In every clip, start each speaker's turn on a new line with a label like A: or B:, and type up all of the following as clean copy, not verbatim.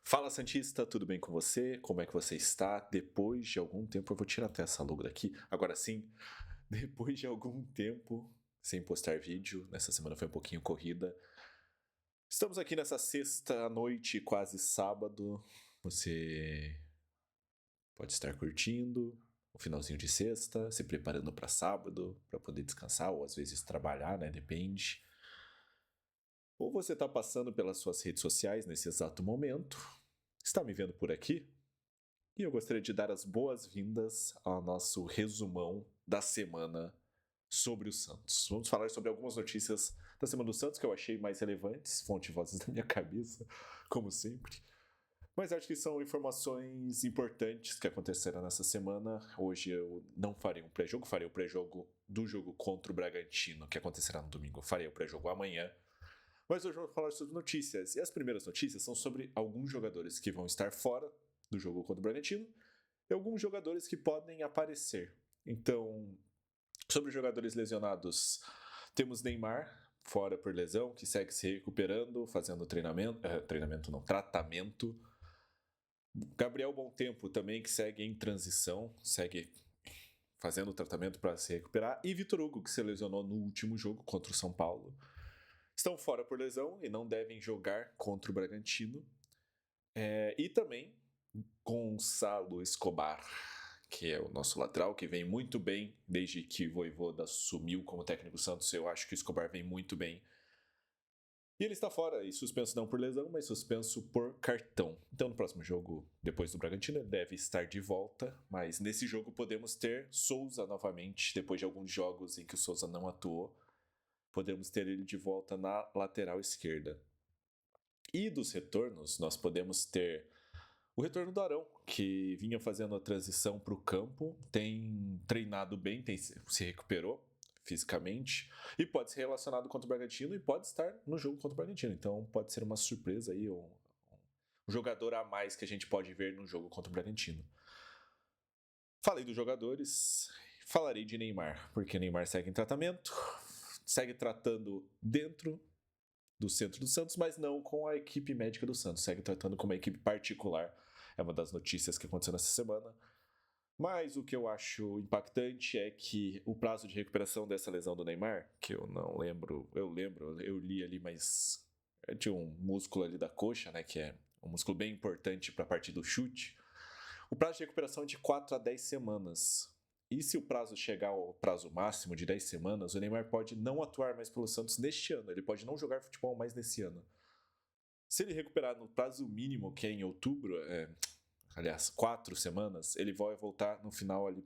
A: Fala Santista, tudo bem com você? Como é que você está? Depois de algum tempo, eu vou tirar até essa logo daqui. Agora sim, depois de algum tempo sem postar vídeo, nessa semana foi um pouquinho corrida. Estamos aqui nessa sexta à noite, quase sábado. Você pode estar curtindo o finalzinho de sexta, se preparando para sábado, para poder descansar ou às vezes trabalhar, né? Depende. Ou você está passando pelas suas redes sociais nesse exato momento, está me vendo por aqui, e eu gostaria de dar as boas-vindas ao nosso resumão da semana sobre o Santos. Vamos falar sobre algumas notícias da semana do Santos que eu achei mais relevantes, fonte vozes da minha cabeça, como sempre. Mas acho que são informações importantes que aconteceram nessa semana. Hoje eu não farei um pré-jogo, farei o pré-jogo do jogo contra o Bragantino, que acontecerá no domingo. Farei o pré-jogo amanhã. Mas hoje eu vou falar sobre notícias. E as primeiras notícias são sobre alguns jogadores que vão estar fora do jogo contra o Bragantino e alguns jogadores que podem aparecer. Então, sobre os jogadores lesionados, temos Neymar fora por lesão, que segue se recuperando, fazendo tratamento. Gabriel Bom-Tempo também, que segue em transição, segue fazendo tratamento para se recuperar. E Vitor Hugo, que se lesionou no último jogo contra o São Paulo. Estão fora por lesão e não devem jogar contra o Bragantino. E também Gonçalo Escobar, que é o nosso lateral, que vem muito bem desde que o Vojvoda assumiu como técnico do Santos. Eu acho que o Escobar vem muito bem. E ele está fora, e suspenso não por lesão, mas suspenso por cartão. Então, no próximo jogo, depois do Bragantino, ele deve estar de volta. Mas nesse jogo podemos ter Souza novamente, depois de alguns jogos em que o Souza não atuou. Podemos ter ele de volta na lateral esquerda. E dos retornos, nós podemos ter o retorno do Arão, que vinha fazendo a transição para o campo, tem treinado bem, se recuperou fisicamente e pode ser relacionado contra o Bragantino e pode estar no jogo contra o Bragantino. Então pode ser uma surpresa aí, um jogador a mais que a gente pode ver no jogo contra o Bragantino. Falei dos jogadores, falarei de Neymar, porque Neymar segue em tratamento, segue tratando dentro do centro do Santos, mas não com a equipe médica do Santos, segue tratando como uma equipe particular. É uma das notícias que aconteceu nessa semana. Mas o que eu acho impactante é que o prazo de recuperação dessa lesão do Neymar, que eu não lembro, eu li ali, mas é de um músculo ali da coxa, né, que é um músculo bem importante para a parte do chute. O prazo de recuperação é de 4 a 10 semanas. E se o prazo chegar ao prazo máximo de 10 semanas, o Neymar pode não atuar mais pelo Santos neste ano. Ele pode não jogar futebol mais nesse ano. Se ele recuperar no prazo mínimo, que é em outubro, aliás, 4 semanas, ele vai voltar no final ali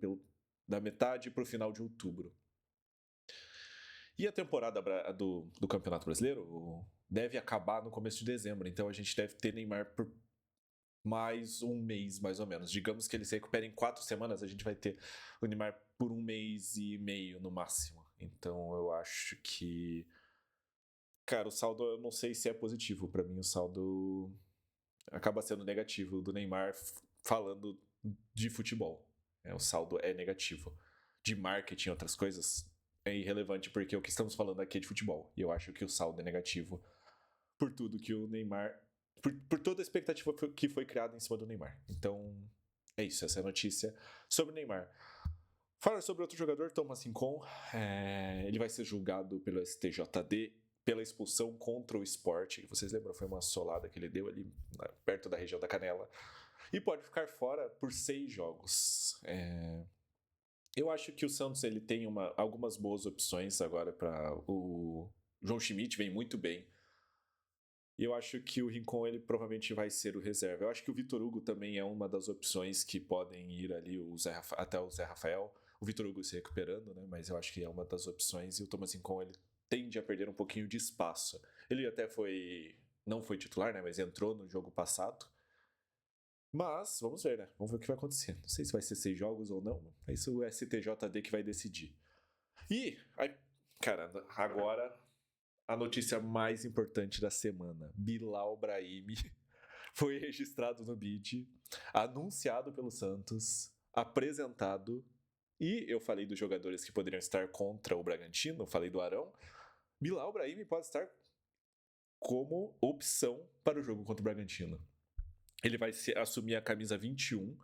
A: da metade para o final de outubro. E a temporada do Campeonato Brasileiro deve acabar no começo de dezembro, então a gente deve ter Neymar por mais um mês, mais ou menos. Digamos que ele se recupere em 4 semanas, a gente vai ter o Neymar por um mês e meio no máximo. Então eu acho que. Cara, o saldo eu não sei se é positivo. Para mim, o saldo acaba sendo negativo do Neymar falando de futebol. O saldo é negativo. De marketing e outras coisas é irrelevante, porque o que estamos falando aqui é de futebol. E eu acho que o saldo é negativo por tudo que o Neymar. Por toda a expectativa que foi criada em cima do Neymar. Então, é isso. Essa é a notícia sobre o Neymar. Fala sobre outro jogador, Thomas Rincon. Ele vai ser julgado pelo STJD pela expulsão contra o Sport. Vocês lembram? Foi uma solada que ele deu ali perto da região da canela. E pode ficar fora por 6 jogos. Eu acho que o Santos ele tem algumas boas opções agora para o João Schmidt, vem muito bem. E eu acho que o Rincon ele provavelmente vai ser o reserva. Eu acho que o Vitor Hugo também é uma das opções que podem ir ali até o Zé Rafael. O Vitor Hugo se recuperando, né? Mas eu acho que é uma das opções. E o Thomas Rincon ele tende a perder um pouquinho de espaço. Ele até não foi titular, né? Mas entrou no jogo passado. Mas vamos ver, né? Vamos ver o que vai acontecer. Não sei se vai ser 6 jogos ou não. É isso o STJD que vai decidir. E, cara, agora a notícia mais importante da semana. Bilal Brahimi foi registrado no BID, anunciado pelo Santos, apresentado. E eu falei dos jogadores que poderiam estar contra o Bragantino, falei do Arão. Bilal Brahimi pode estar como opção para o jogo contra o Bragantino. Ele vai assumir a camisa 21.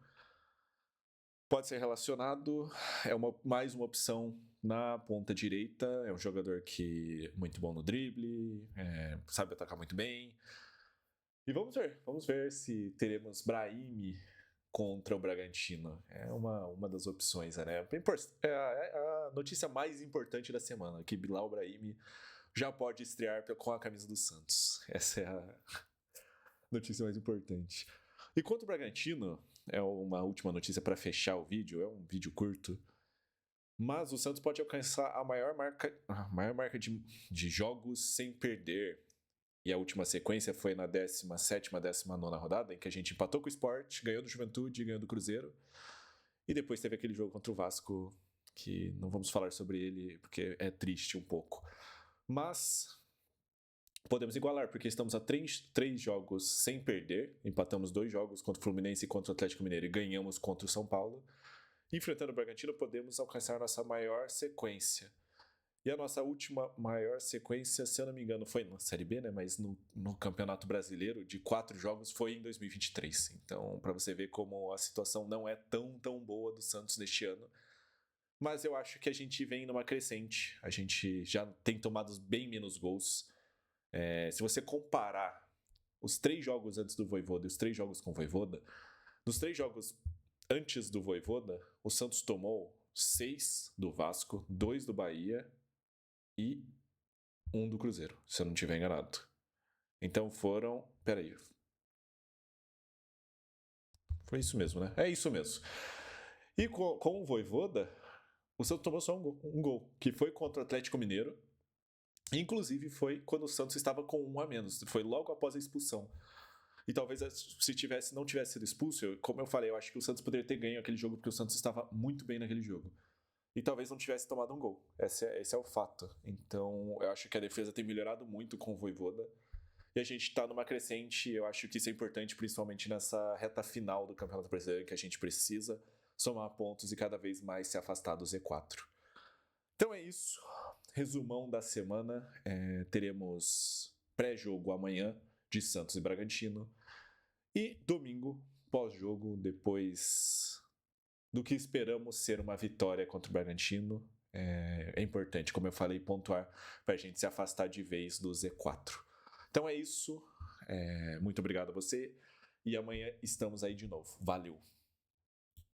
A: Pode ser relacionado, mais uma opção na ponta direita. É um jogador que é muito bom no drible, sabe atacar muito bem. E vamos ver se teremos Brahim contra o Bragantino. É uma das opções, né? É a notícia mais importante da semana, que Bilal Brahim já pode estrear com a camisa do Santos. Essa é a notícia mais importante. E quanto ao Bragantino, é uma última notícia para fechar o vídeo, é um vídeo curto, mas o Santos pode alcançar a maior marca de jogos sem perder. E a última sequência foi na 17ª, 19ª rodada, em que a gente empatou com o Sport, ganhou do Juventude, ganhou do Cruzeiro. E depois teve aquele jogo contra o Vasco, que não vamos falar sobre ele, porque é triste um pouco. Mas podemos igualar, porque estamos a 3 jogos sem perder. Empatamos 2 jogos contra o Fluminense e contra o Atlético Mineiro e ganhamos contra o São Paulo. Enfrentando o Bragantino, podemos alcançar a nossa maior sequência. E a nossa última maior sequência, se eu não me engano, foi na Série B, né? Mas no Campeonato Brasileiro, de 4 jogos, foi em 2023. Então, para você ver como a situação não é tão boa do Santos neste ano. Mas eu acho que a gente vem numa crescente. A gente já tem tomado bem menos gols. Se você comparar os 3 jogos antes do Vojvoda e os 3 jogos com o Vojvoda, nos 3 jogos antes do Vojvoda, o Santos tomou 6 do Vasco, 2 do Bahia e 1 do Cruzeiro, se eu não estiver enganado. Então foram... Peraí. Foi isso mesmo, né? É isso mesmo. E com o Vojvoda, o Santos tomou só um gol, que foi contra o Atlético Mineiro. Inclusive foi quando o Santos estava com 1 a menos. Foi logo após a expulsão. E talvez se não tivesse sido expulso, como eu falei, eu acho que o Santos poderia ter ganho aquele jogo, porque o Santos estava muito bem naquele jogo. E talvez não tivesse tomado um gol. Esse é o fato. Então, eu acho que a defesa tem melhorado muito com o Vojvoda. E a gente está numa crescente. Eu acho que isso é importante, principalmente nessa reta final do Campeonato Brasileiro, que a gente precisa somar pontos e cada vez mais se afastar do Z4. Então é isso. Resumão da semana. Teremos pré-jogo amanhã de Santos e Bragantino. E domingo, pós-jogo, depois do que esperamos ser uma vitória contra o Bragantino. É importante, como eu falei, pontuar para a gente se afastar de vez do Z4. Então é isso. Muito obrigado a você. E amanhã estamos aí de novo. Valeu!